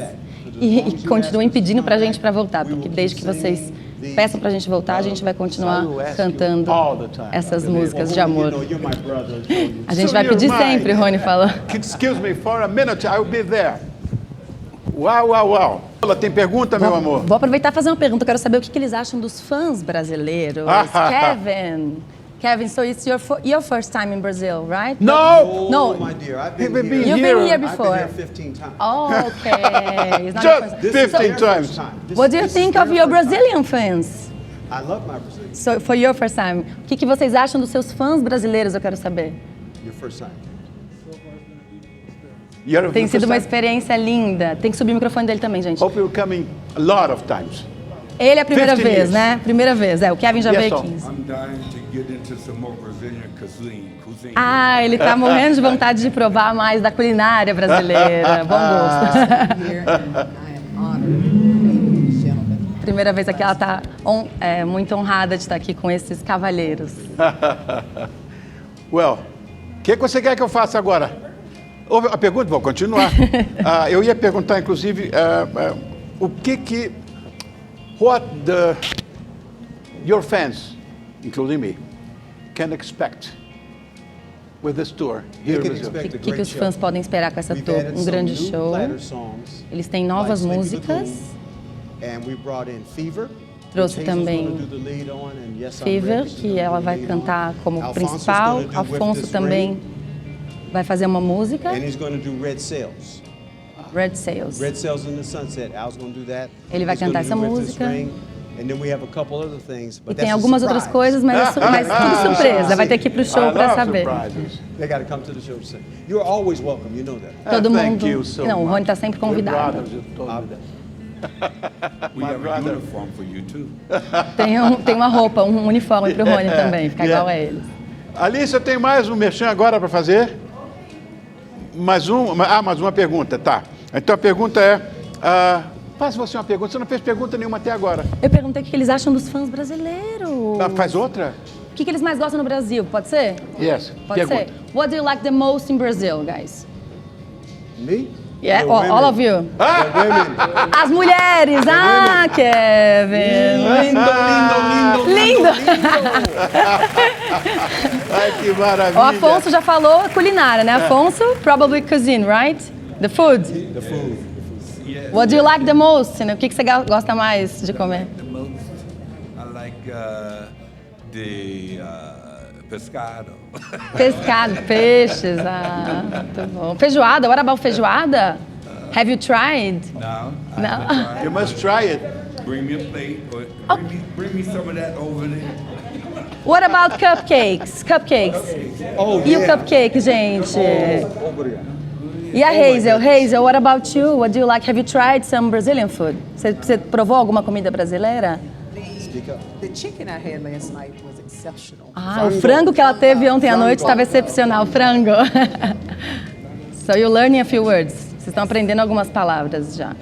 e continuem pedindo para a gente para voltar, porque desde que vocês peçam para a gente voltar, a gente vai continuar cantando essas músicas de amor. A gente vai pedir sempre, Rony falou. Excuse me for a minute, I will be there. Uau, uau, uau. Tem pergunta, meu amor? Vou aproveitar e fazer uma pergunta. Eu quero saber o que eles acham dos fãs brasileiros. Kevin, so it's your first time in Brazil, right? No! No. My dear, I've You've been been here. You've been here I've I've before. been here 15 times. Oh, okay. It's not Just your first- This is 15 their times. first time. What do you This is think their of your first time. Brazilian fans? I love my Brazilians. So, for your first time, o que vocês acham dos seus fãs brasileiros? Eu quero saber. Your first time. Tem sido uma experiência linda. Tem que subir o microfone dele também, gente. Hope you're coming a lot of times. Ele é a primeira 15 vez, years. né? Primeira vez. O Kevin já Yes, veio sir. 15. I'm dying to get into some more Brazilian cuisine. Ah, ele tá morrendo de vontade de provar mais da culinária brasileira. Bom gosto. Primeira vez aqui, ela tá muito honrada de estar aqui com esses cavalheiros. Well, o que você quer que eu faça agora? Houve a pergunta? Vou continuar. Eu ia perguntar, inclusive, o que what your fans, including me, can expect with this tour here in Brazil? O que os fãs podem esperar com essa tour? Um grande show. Eles têm novas músicas. Trouxe também Fever, que ela vai cantar como principal. Afonso também vai fazer uma música. Red Sails. Red Sails in the Sunset. Al's gonna do that. Ele vai He's gonna cantar essa do With This música. Ring. And then we have a couple other things, E but tem that's a algumas outras surprise. coisas, mas tudo surpresa. Vai ter que ir pro show I para love saber. surprises. They got to come to the show to see. You're always welcome. You know that. Todo Thank mundo. you so Não, o much. Rony tá sempre convidado. We're brothers, you told me that. We have a uniform for you too. Tem uma roupa, um uniforme pro Rony também, ficar igual a eles. Alice, eu tenho mais um merchan agora para fazer. Mais uma pergunta, tá. Então a pergunta é... faça você uma pergunta. Você não fez pergunta nenhuma até agora. Eu perguntei o que eles acham dos fãs brasileiros. Faz outra? O que eles mais gostam no Brasil? Pode ser? Yes. Pode Pergunta. ser. What do you like the most in Brazil, guys? Me? Yeah, The all of you. The women. As mulheres! Ah, Kevin! Lindo! Ai, que maravilha. O Afonso já falou culinária, né? Afonso, probably cuisine, right? The food. The food. What do you like the most? O que você gosta mais de comer? The most, I like the pescado. Pescado, peixes. Ah, muito bom. Feijoada, what about feijoada? Have you tried? No. No. You must try it. Bring me a plate. Or bring me some of that over there. What about cupcakes? Oh, E o yeah. cupcake, gente? Obrigado. E a Hazel? Hazel, what about you? What do you like? Have you tried some Brazilian food? Você provou alguma comida brasileira? Speak up. The chicken I had last night was exceptional. Ah, o frango que ela teve ontem à noite estava excepcional. Frango. So you're learning a few words. Vocês estão aprendendo algumas palavras já.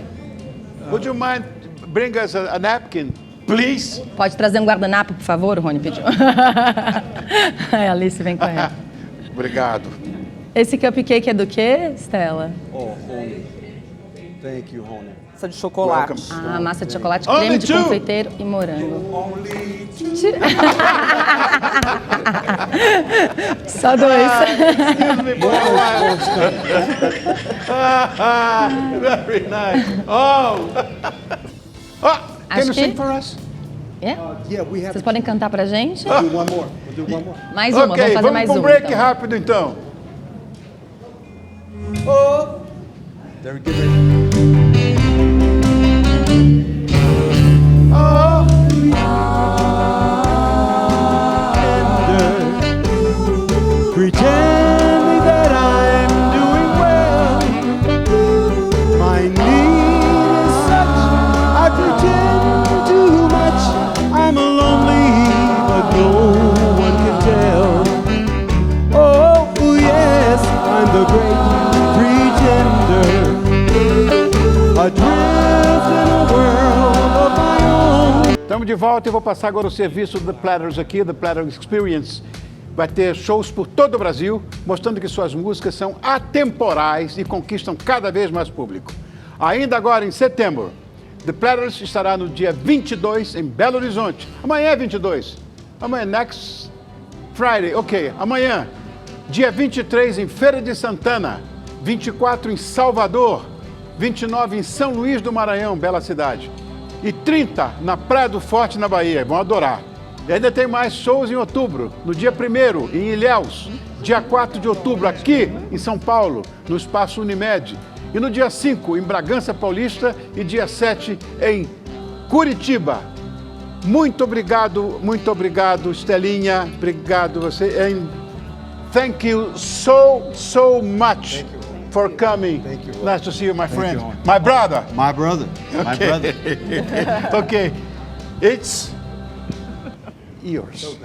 Would you mind bring us a napkin, please? Pode trazer um guardanapo, por favor? O Rony pediu. A Alice vem com ela. Obrigado. Esse cupcake é do quê, Stella? Oh, Rony. Thank you, Rony. Massa de chocolate. Welcome. Ah, massa de chocolate, Only creme de two. confeiteiro e morango. Only Só dois. Excuse me, boy. Very nice. Oh, can Acho you sing que- for us? É? Yeah, we have Vocês podem cantar pra gente? to do one more. We'll do one more. Mais uma, Ok, vamos fazer vamos mais para um uma. break então. rápido então. Very good. Pretend that I'm doing well. My need is such, I pretend too much. I'm lonely, but no one can tell. Oh, yes, I'm the great pretender. Adrift in a world of my own. Estamos de volta e vou passar agora o serviço do The Platters aqui, The Platters Experience. Vai ter shows por todo o Brasil, mostrando que suas músicas são atemporais e conquistam cada vez mais público. Ainda agora, em setembro, The Platters estará no dia 22 em Belo Horizonte. Amanhã é 22. Amanhã, next Friday, ok. Amanhã, dia 23 em Feira de Santana, 24 em Salvador, 29 em São Luís do Maranhão, bela cidade, e 30 na Praia do Forte, na Bahia. Vão adorar. E ainda tem mais shows em outubro, no dia 1º, em Ilhéus, dia 4 de outubro, aqui em São Paulo, no Espaço Unimed, e no dia 5, em Bragança Paulista, e dia 7, em Curitiba. Muito obrigado, Estelinha, obrigado você, and thank you so much for coming. Thank you. Nice to see you, my friend. you. My brother. My brother. My brother. Okay, it's yours.